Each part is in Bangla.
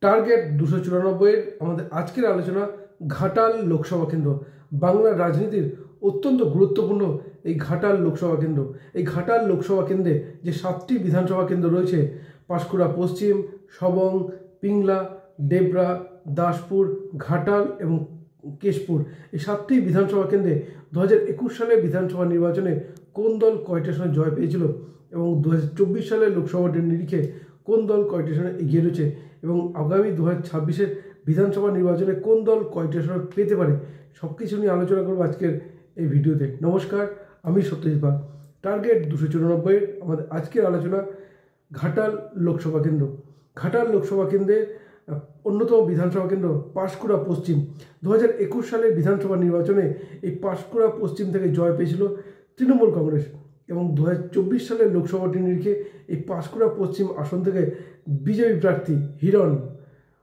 টার্গেট 294 আমাদের আজকের আলোচনা ঘাটাল লোকসভা কেন্দ্র। বাংলার রাজনীতির অত্যন্ত গুরুত্বপূর্ণ এই ঘাটাল লোকসভা কেন্দ্র। এই ঘাটাল লোকসভা কেন্দ্রে যে 7টি বিধানসভা কেন্দ্র রয়েছে, পাঁশকুড়া পশ্চিম, সবং, পিংলা, ডেবরা, দাসপুর, ঘাটাল এবং কেশপুর, এই 7টি বিধানসভা কেন্দ্রে 2021 সালের বিধানসভা নির্বাচনে কোন দল কয়টি আসনে জয় পেয়েছিল এবং 2024 সালের লোকসভাটির নিরিখে কোন দল কয়টি আসনে এগিয়ে রয়েছে এবং আগামী 2026-এর বিধানসভা নির্বাচনে কোন দল কয়টি আসন পেতে পারে, সব কিছু নিয়ে আলোচনা করবো আজকের এই ভিডিওতে। নমস্কার, আমি সত্যজিৎ পাল। টার্গেট 294 আমাদের আজকের আলোচনা ঘাটাল লোকসভা কেন্দ্র। ঘাটাল লোকসভা কেন্দ্রে অন্যতম বিধানসভা কেন্দ্র পাঁশকুড়া পশ্চিম। 2021 সালের বিধানসভা নির্বাচনে এই পাঁশকুড়া পশ্চিম থেকে জয় পেয়েছিল তৃণমূল কংগ্রেস এবং 2024 সালের লোকসভাটি নিরিখে এই পাঁশকুড়া পশ্চিম আসন থেকে বিজেপি প্রার্থী হিরণ,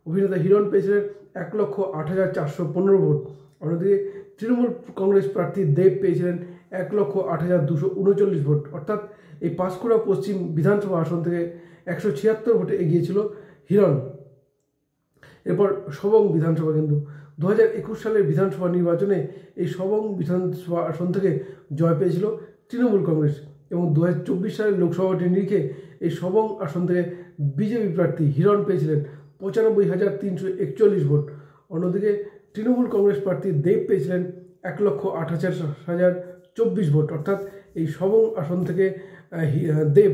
অভিনেতা হিরণ পেয়েছিলেন 1,08,415 ভোট। অন্যদিকে তৃণমূল কংগ্রেস প্রার্থী দেব পেয়েছিলেন 1,08,239 ভোট। অর্থাৎ এই পাঁশকুড়া পশ্চিম বিধানসভা আসন থেকে 176 ভোটে এগিয়েছিল হিরণ। এরপর সবং বিধানসভা কেন্দ্র। 2021 সালের বিধানসভা নির্বাচনে এই সবং বিধানসভা আসন থেকে জয় পেয়েছিল তৃণমূল কংগ্রেস এবং 2024 সালের লোকসভাটি নিরিখে এই সবং আসন থেকে বিজেপি প্রার্থী হিরণ পেয়েছিলেন 95,341 ভোট। অন্যদিকে তৃণমূল কংগ্রেস প্রার্থী দেব পেয়েছিলেন 1,28,024 ভোট। অর্থাৎ এই সবং আসন থেকে দেব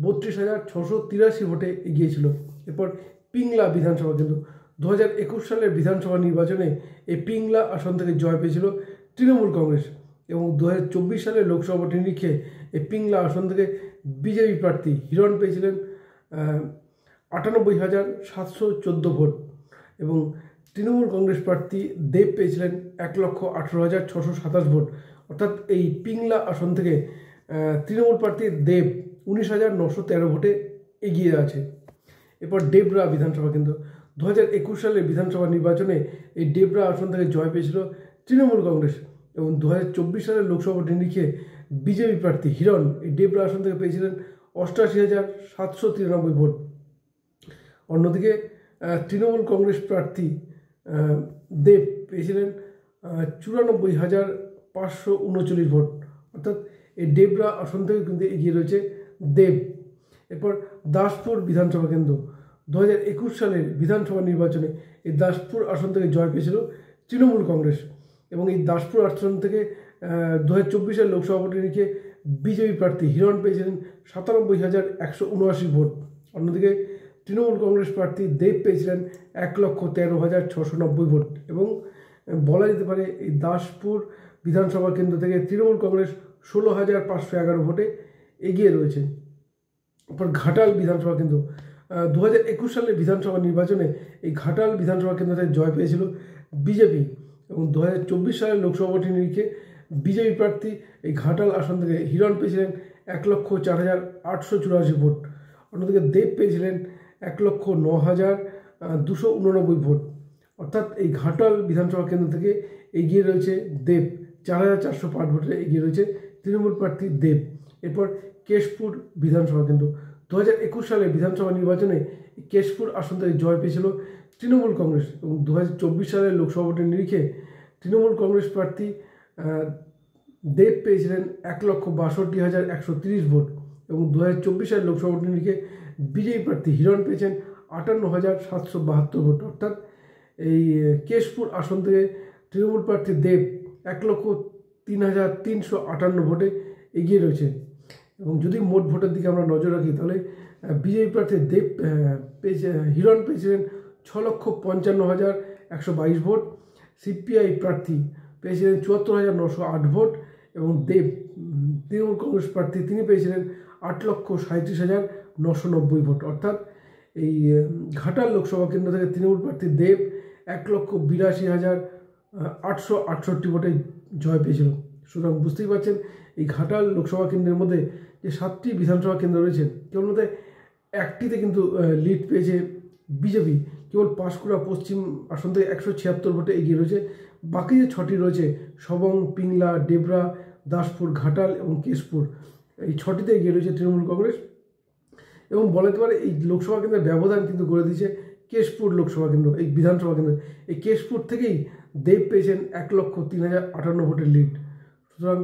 32,683 ভোটে এগিয়েছিল। এরপর পিংলা বিধানসভা কেন্দ্র। 2021 সালের বিধানসভা নির্বাচনে এই পিংলা আসন থেকে জয় পেয়েছিল তৃণমূল কংগ্রেস এবং 2024 সালের লোকসভাটি নিরিখে এই পিংলা আসন থেকে বিজেপি প্রার্থী হিরণ পেয়েছিলেন 98,714 ভোট এবং তৃণমূল কংগ্রেস প্রার্থী দেব পেয়েছিলেন 1,18,627 ভোট। অর্থাৎ এই পিংলা আসন থেকে তৃণমূল প্রার্থী দেব 19,913 ভোটে এগিয়ে আছে। এরপর ডেবরা বিধানসভা কেন্দ্র। 2021 সালের বিধানসভা নির্বাচনে এই ডেবরা আসন থেকে জয় পেয়েছিল তৃণমূল কংগ্রেস এবং 2024 সালের লোকসভাটি নিরিখে বিজেপি প্রার্থী হিরণ এই ডেবরা আসন থেকে পেয়েছিলেন 88,793 ভোট। অন্যদিকে তৃণমূল কংগ্রেস প্রার্থী দেব পেয়েছিলেন 94,539 ভোট। অর্থাৎ এই ডেবরা আসন থেকে কিন্তু এগিয়ে রয়েছে দেব। এরপর দাসপুর বিধানসভা কেন্দ্র। 2021 সালের বিধানসভা নির্বাচনে এই দাসপুর আসন থেকে জয় পেয়েছিল তৃণমূল কংগ্রেস এবং এই দাসপুর আসন থেকে 2024 লোকসভাটি নিরিখে বিজেপি প্রার্থী হিরণ পেয়েছিলেন 97,179 ভোট। অন্যদিকে তৃণমূল কংগ্রেস প্রার্থী দেব পেয়েছিলেন 1,13,690 ভোট এবং বলা যেতে পারে এই দাসপুর বিধানসভা কেন্দ্র থেকে তৃণমূল কংগ্রেস 16,511 ভোটে এগিয়ে রয়েছে। এরপর ঘাটাল বিধানসভা কেন্দ্র। 2021 সালের বিধানসভা নির্বাচনে এই ঘাটাল বিধানসভা কেন্দ্র থেকে জয় পেয়েছিল বিজেপি এবং 2024 সালের লোকসভাটি নিরিখে বিজেপি প্রার্থী এই ঘাটাল আসন থেকে হিরণ পেয়েছিলেন 1,04,884 ভোট। অন্যদিকে দেব পেয়েছিলেন 1,09,289 ভোট। অর্থাৎ এই ঘাটাল বিধানসভা কেন্দ্র থেকে এগিয়ে রয়েছে দেব, 4,405 ভোটে এগিয়ে রয়েছে তৃণমূল প্রার্থী দেব। এরপর কেশপুর বিধানসভা কেন্দ্র। 2021 সালের বিধানসভা নির্বাচনে কেশপুর আসন থেকে জয় পেয়েছিল তৃণমূল কংগ্রেস এবং 2024 সালের লোকসভাটির নিরিখে তৃণমূল কংগ্রেস প্রার্থী দেব পেয়েছিলেন 1,62,130 ভোট এবং 2024 সালের লোকসভাটির নিরিখে বিজেপি প্রার্থী হিরণ পেয়েছেন 58,772 ভোট। অর্থাৎ এই কেশপুর আসন থেকে তৃণমূল প্রার্থী দেব 1,03,358 ভোটে এগিয়ে রয়েছে এবং যদি মোট ভোটের দিকে আমরা নজর রাখি তাহলে বিজেপি প্রার্থী দেব হিরণ পেয়েছিলেন 6,55,122 ভোট। সিপিআই প্রার্থী পেয়েছিলেন 74,908 ভোট এবং দেব তৃণমূল কংগ্রেস প্রার্থী তিনি পেয়েছিলেন 8,37,990 ভোট। অর্থাৎ এই ঘাটাল লোকসভা কেন্দ্র থেকে তৃণমূল প্রার্থী দেব 1,82,868 ভোটে জয় পেয়েছিল। সুতরাং বুঝতেই পারছেন এই ঘাটাল লোকসভা কেন্দ্রের মধ্যে যে 7টি বিধানসভা কেন্দ্র রয়েছে, কেবল মধ্যে একটিতে কিন্তু লিড পেয়েছে বিজেপি। কেবল পাঁশকুড়া পশ্চিম আসন থেকে 176 ভোটে এগিয়ে রয়েছে। বাকি যে 6টি রয়েছে সবং, পিংলা, ডেবরা, দাসপুর, ঘাটাল এবং কেশপুর, এই 6টিতে এগিয়ে রয়েছে তৃণমূল কংগ্রেস এবং বলা যেতে পারে এই লোকসভা কেন্দ্রের ব্যবধান কিন্তু করে দিয়েছে কেশপুর লোকসভা কেন্দ্র, এই বিধানসভা কেন্দ্র, এই কেশপুর থেকেই দেব পেয়েছেন 1,03,058 ভোটের লিড। সুতরাং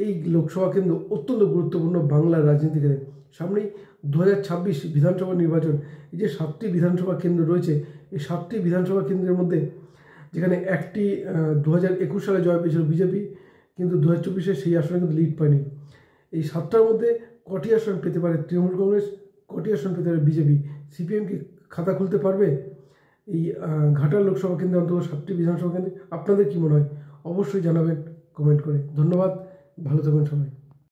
এই লোকসভা কেন্দ্র অত্যন্ত গুরুত্বপূর্ণ বাংলার রাজনীতিতে। সামনেই 2026 বিধানসভা নির্বাচন। এই যে 7টি বিধানসভা কেন্দ্র রয়েছে, এই 7টি বিধানসভা কেন্দ্রের মধ্যে যেখানে একটি 2021 সালে জয় পেয়েছিল বিজেপি, কিন্তু 2024 সেই আসনে কিন্তু লিড পায়নি। এই 7টার মধ্যে কটি আসন পেতে পারে তৃণমূল কংগ্রেস, কটি আসন পেতে পারে বিজেপি? সিপিএম কি খাতা খুলতে পারবে এই ঘাটাল লোকসভা কেন্দ্রে, অন্তত 7টি বিধানসভা কেন্দ্রে? আপনাদের কি মনে হয় অবশ্যই জানাবেন কমেন্ট করে। ধন্যবাদ, ভালো থাকবেন সবাই।